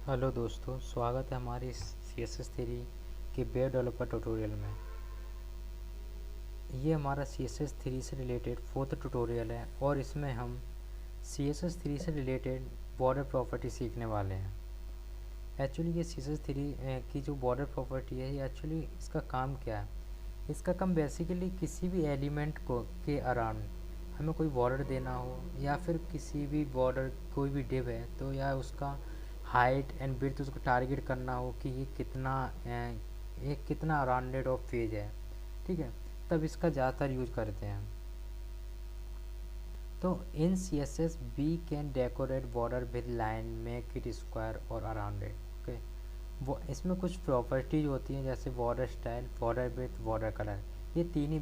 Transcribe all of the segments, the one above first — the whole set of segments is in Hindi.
हेलो दोस्तों, स्वागत है हमारी CSS थ्री के वेब डेवलपर ट्यूटोरियल में। ये हमारा CSS थ्री से रिलेटेड फोर्थ ट्यूटोरियल है और इसमें हम CSS थ्री से रिलेटेड बॉर्डर प्रॉपर्टी सीखने वाले हैं। एक्चुअली ये CSS थ्री की जो बॉर्डर प्रॉपर्टी है, ये एक्चुअली इसका काम क्या है। इसका काम बेसिकली किसी भी एलिमेंट को के अराउंड हमें कोई बॉर्डर देना हो, या फिर किसी भी बॉर्डर कोई भी डिव है तो या उसका हाइट एंड विड्थ उसको टारगेट करना हो कि ये कितना राउंडेड ऑफ पेज है, ठीक है। तब इसका ज़्यादातर यूज करते हैं। तो in CSS we can decorate border with line, make it square और अराउंडेड। ओके, वो इसमें कुछ प्रॉपर्टीज होती हैं जैसे border style, border width, border colour. ये तीन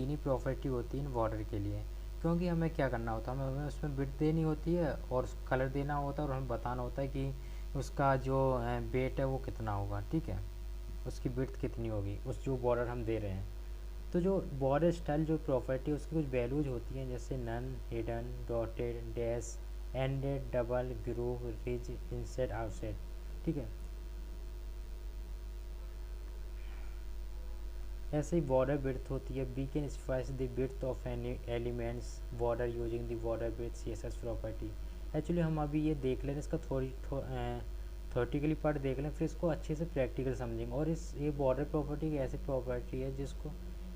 ही प्रॉपर्टी होती है बॉर्डर के लिए। क्योंकि हमें क्या करना होता है, हमें उसमें विड्थ देनी होती है और कलर देना होता है, और हमें बताना होता है कि उसका जो वेट है वो कितना होगा, ठीक है, उसकी विड्थ कितनी होगी उस जो बॉर्डर हम दे रहे हैं। तो जो बॉर्डर स्टाइल जो प्रॉपर्टी है उसकी कुछ वैल्यूज होती हैं जैसे none, hidden, dotted, dash, ended, double, groove, ridge, inside, outside, ठीक है। ऐसे ही बॉर्डर विड्थ होती है। We can specify the width of any elements border using the border width CSS property. Actually हम अभी ये देख लें, इसका थोरेटिकली पार्ट देख लें, फिर इसको अच्छे से प्रैक्टिकल समझेंगे। और ये बॉर्डर प्रॉपर्टी एक ऐसी प्रॉपर्टी है जिसको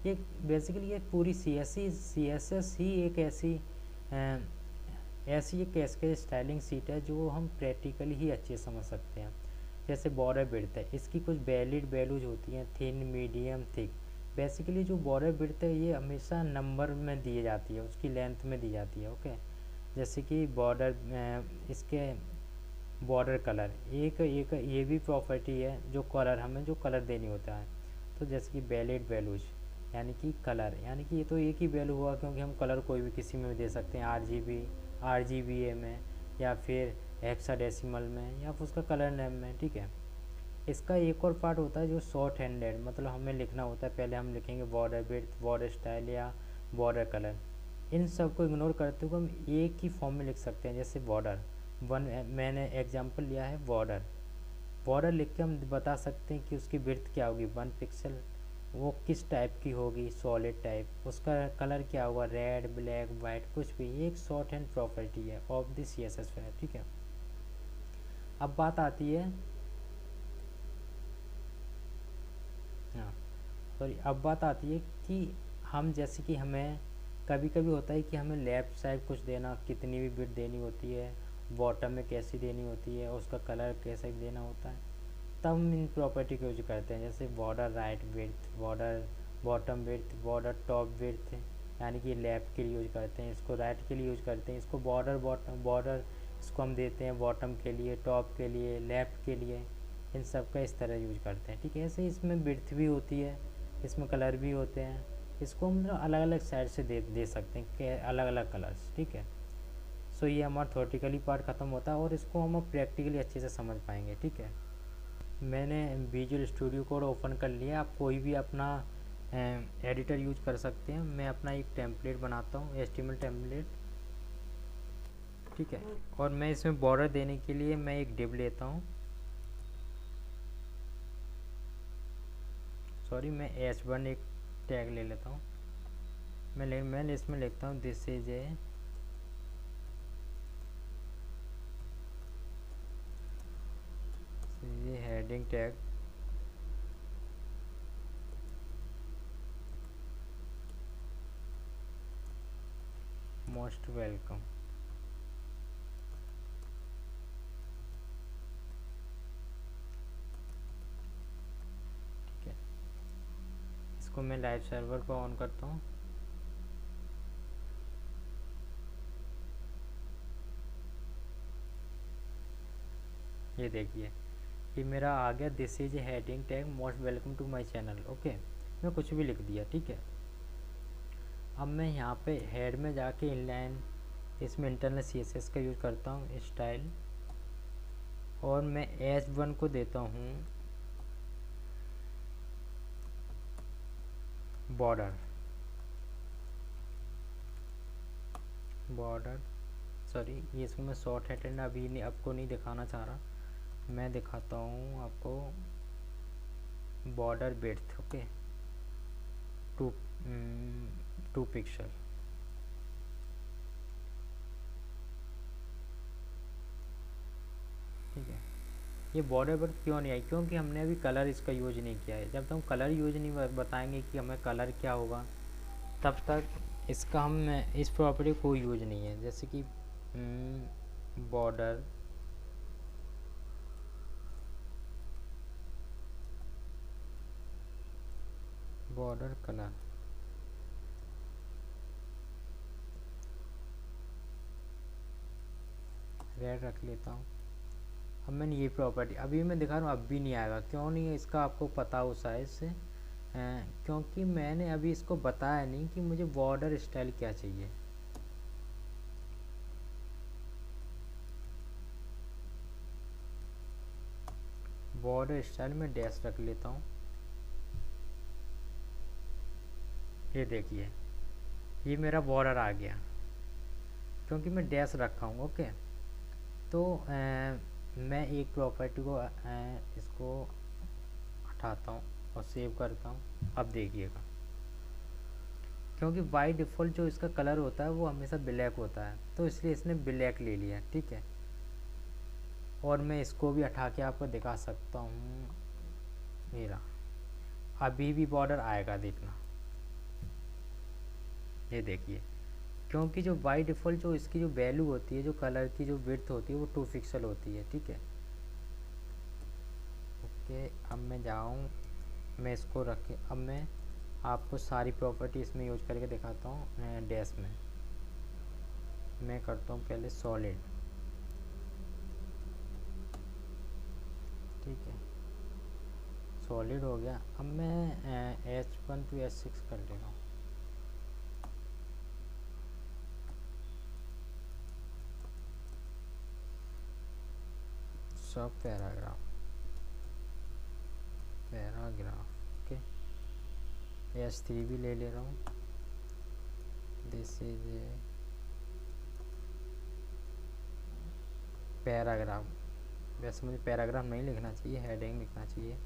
ये बेसिकली ये पूरी CSS ही एक ऐसी एक कैस्केड स्टाइलिंग सीट है जो हम प्रैक्टिकली ही अच्छे से समझ सकते हैं। जैसे बॉर्डर विड्थ है, इसकी कुछ वैलिड वैल्यूज होती हैं, थिन, मीडियम, थिक। बेसिकली जो बॉर्डर विड्थ है ये हमेशा नंबर में दी जाती है, उसकी लेंथ में दी जाती है। ओके, जैसे कि इसके बॉर्डर कलर एक एक ये भी प्रॉपर्टी है, जो कलर हमें जो कलर देनी होता है। तो जैसे कि वैलिड वैल्यूज यानी कि कलर, यानी कि ये तो एक ही वैल्यू हुआ, क्योंकि हम कलर कोई भी किसी में भी दे सकते हैं, RGBA में, या फिर हेक्साडेसिमल में, या फिर उसका कलर नेम में, ठीक है। इसका एक और पार्ट होता है जो शॉर्ट हैंडेड, मतलब हमें लिखना होता है, पहले हम लिखेंगे बॉर्डर विड्थ, बॉर्डर स्टाइल या बॉर्डर कलर। इन सब को इग्नोर करते हुए हम एक ही फॉर्म में लिख सकते हैं। जैसे बॉर्डर मैंने एग्जांपल लिया है बॉर्डर। बॉर्डर लिख के हम बता सकते हैं कि उसकी विड्थ क्या होगी, 1 पिक्सल। वो किस टाइप की होगी, सॉलिड टाइप। उसका कलर क्या होगा, रेड, ब्लैक, वाइट, कुछ भी। ये एक शॉर्ट हैंड प्रॉपर्टी है ऑफ द CSS फाइल, ठीक है। अब बात आती है, हाँ सॉरी, अब बात आती है कि हम जैसे कि हमें कभी कभी होता है कि हमें लेफ़्ट साइड कुछ देना, कितनी भी बिट देनी होती है, बॉटम में कैसी देनी होती है, उसका कलर कैसा देना होता है। तब हम इन प्रॉपर्टी का यूज करते हैं, जैसे border right width, border bottom width, border top width, यानी कि लेफ़्ट के लिए यूज करते हैं, इसको राइट के लिए यूज करते हैं, इसको बॉर्डर इसको हम देते हैं बॉटम के लिए, टॉप के लिए, लेफ़्ट के लिए। इन सब का इस तरह यूज करते हैं, ठीक है। ऐसे इसमें विड्थ भी होती है, इसमें कलर भी होते हैं। इसको हम अलग अलग साइड से दे सकते हैं कि अलग अलग कलर्स, ठीक है। सो ये हमारा थ्योरेटिकली पार्ट ख़त्म होता है और इसको हम प्रैक्टिकली अच्छे से समझ पाएंगे, ठीक है। मैंने विजुअल स्टूडियो कोड ओपन कर लिया। आप कोई भी अपना एडिटर यूज कर सकते हैं। मैं अपना एक टेम्पलेट बनाता हूँ, HTML टेम्पलेट, ठीक है। और मैं इसमें बॉर्डर देने के लिए मैं एक डिव लेता हूँ, सॉरी मैं H1 एक टैग ले लेता हूँ। मैं इसमें लिखता हूँ दिस इज ये हेडिंग टैग, मोस्ट वेलकम, ठीक है। इसको मैं लाइव सर्वर पर ऑन करता हूँ। ये देखिए कि मेरा आ गया this is heading tag most welcome to my channel. Okay, मैं कुछ भी लिख दिया, ठीक है। अब मैं यहाँ पे हेड में जाके इनलाइन, इसमें इंटरनल CSS का यूज़ करता हूँ, स्टाइल, और मैं H1 को देता हूँ बॉर्डर बॉर्डर सॉरी, ये इसको मैं शॉर्ट हैंडेड अभी नहीं, आपको नहीं दिखाना चाह रहा। मैं दिखाता हूँ आपको border width. Okay, two 2 pixels. ठीक है, ये बॉर्डर पर क्यों नहीं आई? क्योंकि हमने अभी कलर इसका यूज नहीं किया है। जब तक हम कलर यूज नहीं बताएंगे कि हमें कलर क्या होगा, तब तक इसका हम इस प्रॉपर्टी को यूज नहीं है। जैसे कि बॉर्डर कलर, रेड रख लेता हूँ। अब मैंने ये प्रॉपर्टी अभी मैं दिखा रहा हूँ, अब भी नहीं आएगा। क्यों नहीं है इसका आपको पता हो शायद से, क्योंकि मैंने अभी इसको बताया नहीं कि मुझे बॉर्डर स्टाइल क्या चाहिए। बॉर्डर स्टाइल में डैश रख लेता हूँ। ये देखिए, ये मेरा बॉर्डर आ गया क्योंकि मैं डैश रखा हूँ। ओके, तो मैं एक प्रॉपर्टी को इसको हटाता हूँ और सेव करता हूँ। अब देखिएगा, क्योंकि बाय डिफ़ॉल्ट जो इसका कलर होता है वो हमेशा ब्लैक होता है, तो इसलिए इसने ब्लैक ले लिया। ठीक है, और मैं इसको भी हटा के आपको दिखा सकता हूँ। मेरा अभी भी बॉर्डर आएगा, देखना। ये देखिए, क्योंकि जो बाय डिफ़ॉल्ट जो इसकी जो वैल्यू होती है, जो कलर की जो विड्थ होती है, वो 2 पिक्सल होती है। ठीक है, ओके। अब मैं जाऊँ, मैं इसको रख के अब मैं आपको सारी प्रॉपर्टी इसमें यूज करके दिखाता हूँ। डैश में मैं करता हूँ पहले सॉलिड। ठीक है, सॉलिड हो गया। अब मैं H1 to H6 कर ले रहा हूँ। सब पैराग्राफ ओके। H3 भी ले ले रहा हूँ। This is paragraph. वैसे मुझे पैराग्राफ नहीं लिखना चाहिए, हेडिंग लिखना चाहिए।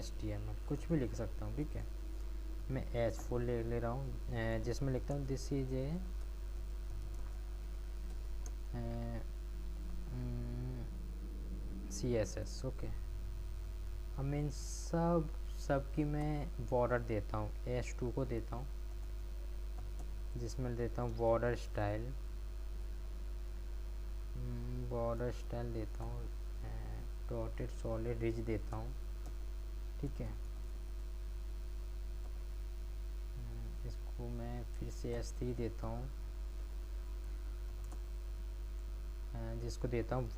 HTML कुछ भी लिख सकता हूँ। ठीक है, मैं H4 ले रहा हूँ, जिसमें लिखता हूँ दिस इज CSS। ओके, अब मैं इन सब की मैं बॉर्डर देता हूँ। H2 को देता हूँ, जिसमें देता हूँ बॉर्डर स्टाइल। देता हूँ डॉटेड सॉलिड रिज देता हूँ। ठीक है, इसको मैं फिर से H3 देता हूँ, जिसको देता हूँ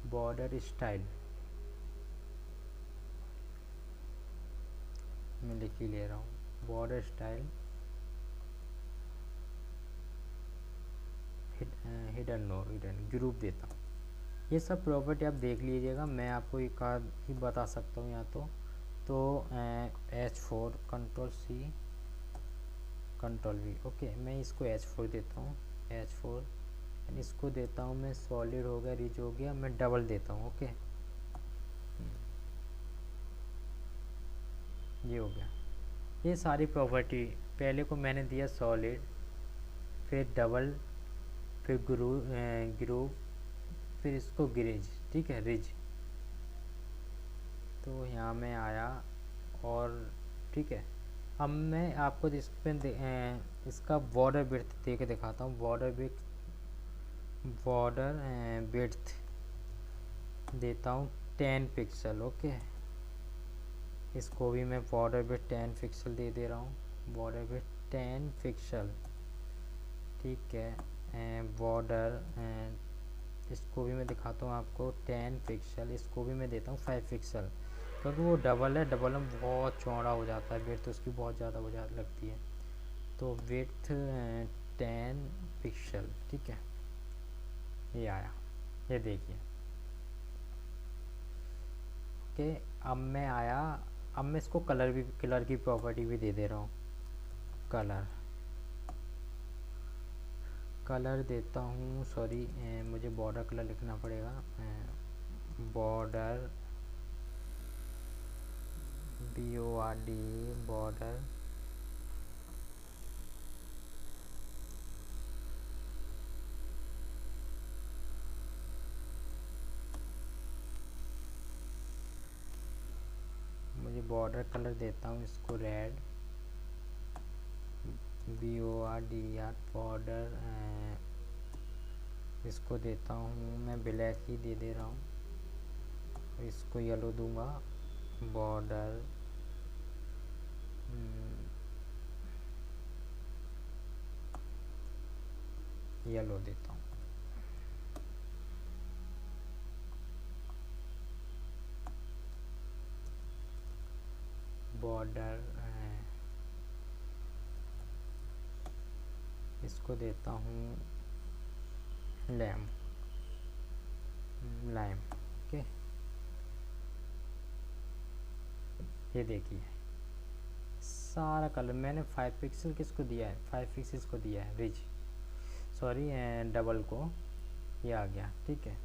बॉर्डर स्टाइल। मैं लिख ही ले रहा हूँ बॉर्डर स्टाइल हिडन ग्रुप देता हूँ। ये सब प्रॉपर्टी आप देख लीजिएगा, मैं आपको एक आध ही बता सकता हूँ यहाँ तो H4 Ctrl+C Ctrl+V। ओके, मैं इसको H4 देता हूँ। H4 इसको देता हूँ मैं सॉलिड हो गया, रिज हो गया, मैं डबल देता हूँ। ओके, ये हो गया। ये सारी प्रॉपर्टी पहले को मैंने दिया सॉलिड, फिर डबल, फिर ग्रुप, फिर इसको ग्रिज। ठीक है, रिज। तो यहाँ में आया और ठीक है, अब मैं आपको इस पे इसका बॉर्डर विड्थ दे के दिखाता हूँ। बॉर्डर विड्थ देता हूँ 10 पिक्सल। ओके, इसको भी मैं बॉर्डर विड्थ 10 पिक्सल दे रहा हूँ। Border width 10 pixel. ठीक है, बॉर्डर इसको भी मैं दिखाता हूँ आपको 10 पिक्सल। इसको भी मैं देता हूँ 5 पिक्सल, क्योंकि वो डबल है, डबल में बहुत चौड़ा हो जाता है, विड्थ उसकी बहुत ज़्यादा हो जा लगती है। तो विड्थ 10 पिक्सल। ठीक है, ये आया, ये देखिए। ओके, अब मैं आया, अब मैं इसको कलर की प्रॉपर्टी भी दे रहा हूँ। कलर कलर देता हूँ, सॉरी मुझे बॉर्डर कलर लिखना पड़ेगा, बॉर्डर BORD बॉर्डर मुझे बॉर्डर कलर देता हूँ इसको रेड, BORDR बॉर्डर, इसको देता हूँ मैं ब्लैक ही दे रहा हूँ, इसको येलो दूंगा, बॉर्डर येलो देता हूँ। बॉर्डर इसको देता हूँ लाइम, ओके। ये देखिए सारा कलर मैंने 5 पिक्सल किसको दिया है, 5 पिक्सल को दिया है रिज, सॉरी डबल को, ये आ गया, ठीक है।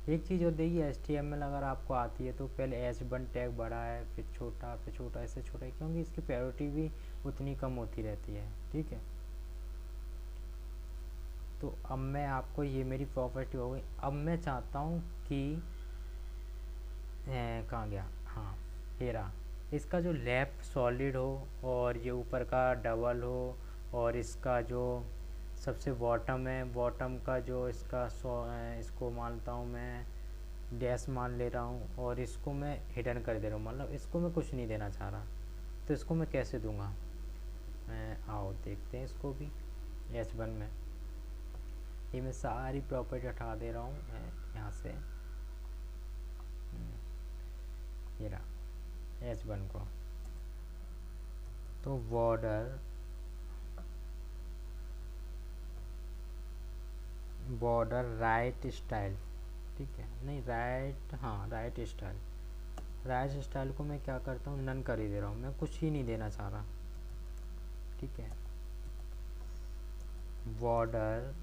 एक चीज़ और देखिए, HTML अगर आपको आती है तो पहले H1 टैग बड़ा है, फिर छोटा ऐसे छोटा है, क्योंकि इसकी प्रायोरिटी भी उतनी कम होती रहती है, ठीक है। तो अब मैं आपको, ये मेरी प्रॉपर्टी हो गई। अब मैं चाहता हूँ कि कहाँ गया, हाँ ये रहा, इसका जो लेफ्ट सॉलिड हो और ये ऊपर का डबल हो, और इसका जो सबसे बॉटम है, बॉटम का जो इसका इसको मानता हूँ मैं डैश मान ले रहा हूँ, और इसको मैं हिडन कर दे रहा हूँ, मतलब इसको मैं कुछ नहीं देना चाह रहा। तो इसको मैं कैसे दूंगा, आओ देखते हैं इसको भी। H1 में ये मैं सारी प्रॉपर्टी हटा दे रहा हूँ यहाँ से, ये रहा H1 को। तो बॉर्डर राइट स्टाइल, ठीक है, नहीं राइट, हाँ राइट स्टाइल को मैं क्या करता हूँ, नन कर ही दे रहा हूँ, मैं कुछ ही नहीं देना चाह रहा, ठीक है। बॉर्डर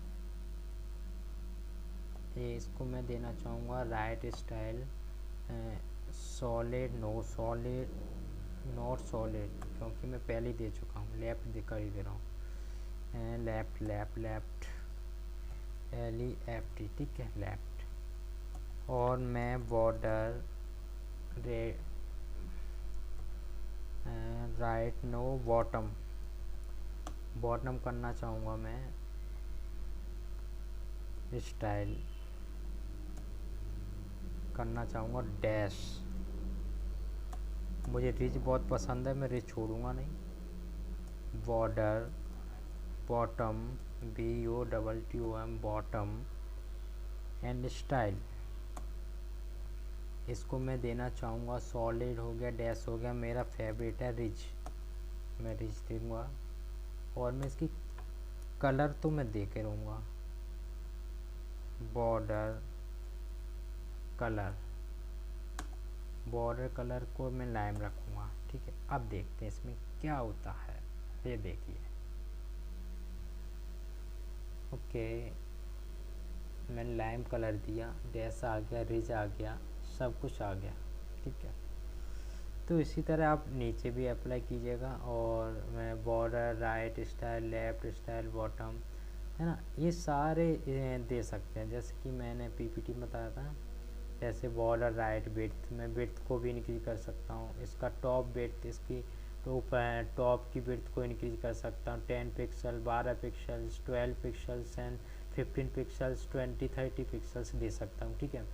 ये इसको मैं देना चाहूँगा right style solid, not solid, क्योंकि मैं पहले ही दे चुका हूँ, लेफ्ट कर ही दे रहा हूँ, लेफ्ट LEFT, ठीक है, लेफ्ट। और मैं बॉर्डर राइट नो बॉटम करना चाहूँगा मैं स्टाइल, करना चाहूँगा डैश, मुझे रिच बहुत पसंद है, मैं रिच छोड़ूंगा नहीं। Border bottom BOTTOM bottom and style, इसको मैं देना चाहूँगा सॉलिड हो गया, डैश हो गया, मेरा फेवरेट है रिच, मैं रिच दूँगा। और मैं इसकी कलर तो मैं दे के रहूँगा, बॉर्डर कलर को मैं लाइम रखूँगा, ठीक है। अब देखते हैं इसमें क्या होता है, ये देखिए, ओके मैंने लाइम कलर दिया, डैश आ गया, रिज आ गया, सब कुछ आ गया, ठीक है। तो इसी तरह आप नीचे भी अप्लाई कीजिएगा। और मैं border right style, left style, bottom, है ना, ये सारे दे सकते हैं, जैसे कि मैंने PPT में बताया था। जैसे बॉर्डर राइट विड्थ, मैं विड्थ को भी इंक्रीज कर सकता हूँ, इसका टॉप विड्थ, इसकी टॉप की विड्थ को इंक्रीज कर सकता हूँ 10 pixel, 12 pixels, 12 pixels and 15 pixels, 20-30 pixels दे सकता हूँ, ठीक है।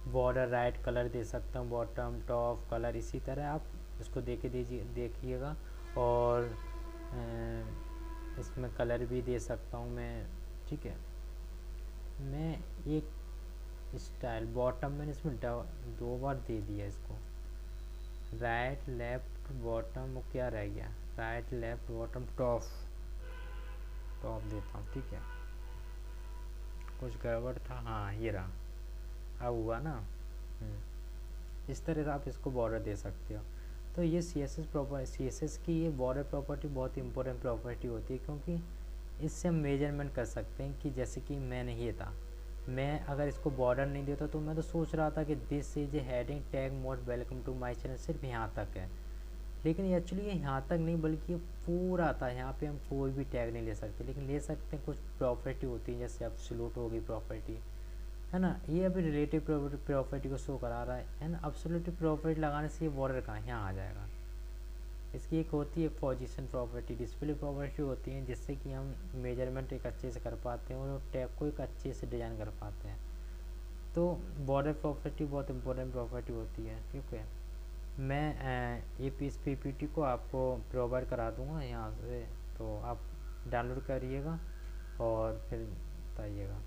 बॉर्डर राइट कलर दे सकता हूँ, बॉटम टॉप कलर, इसी तरह आप इसको देखिएगा। और इसमें कलर भी दे सकता हूँ मैं, ठीक है। मैं एक स्टाइल बॉटम मैंने इसमें 2 बार दे दिया इसको, राइट लेफ्ट बॉटम, क्या रह गया, राइट लेफ्ट बॉटम टॉप देता हूँ, ठीक है। कुछ गड़बड़ था, हाँ ये रहा, अब हुआ ना। इस तरह से आप इसको बॉर्डर दे सकते हो। तो ये CSS की ये बॉर्डर प्रॉपर्टी बहुत इंपॉर्टेंट प्रॉपर्टी होती है, क्योंकि इससे हम मेजरमेंट कर सकते हैं कि जैसे कि मैंने ये था, मैं अगर इसको बॉर्डर नहीं देता तो मैं तो सोच रहा था कि this is a heading tag most welcome to my channel सिर्फ यहाँ तक है, लेकिन एक्चुअली ये यहाँ तक नहीं बल्कि ये पूरा था। यहाँ पे हम कोई भी टैग नहीं ले सकते, लेकिन ले सकते हैं कुछ प्रॉपर्टी होती है, जैसे एब्सोल्यूट होगी प्रॉपर्टी, है ना। ये अभी रिलेटिव प्रॉपर्टी को शो करा रहा है ना। एब्सोल्यूट प्रॉपर्टी लगाने से ये बॉर्डर कहाँ यहाँ आ जाएगा। इसकी एक होती है पोजीशन प्रॉपर्टी, डिस्प्ले प्रॉपर्टी होती है, जिससे कि हम मेजरमेंट एक अच्छे से कर पाते हैं और टैग को एक अच्छे से डिज़ाइन कर पाते हैं। तो बॉर्डर प्रॉपर्टी बहुत इंपॉर्टेंट प्रॉपर्टी होती है। ठीक है, मैं ये पीस पीपीटी को आपको प्रोवाइड करा दूंगा यहाँ से, तो आप डाउनलोड करिएगा और फिर बताइएगा।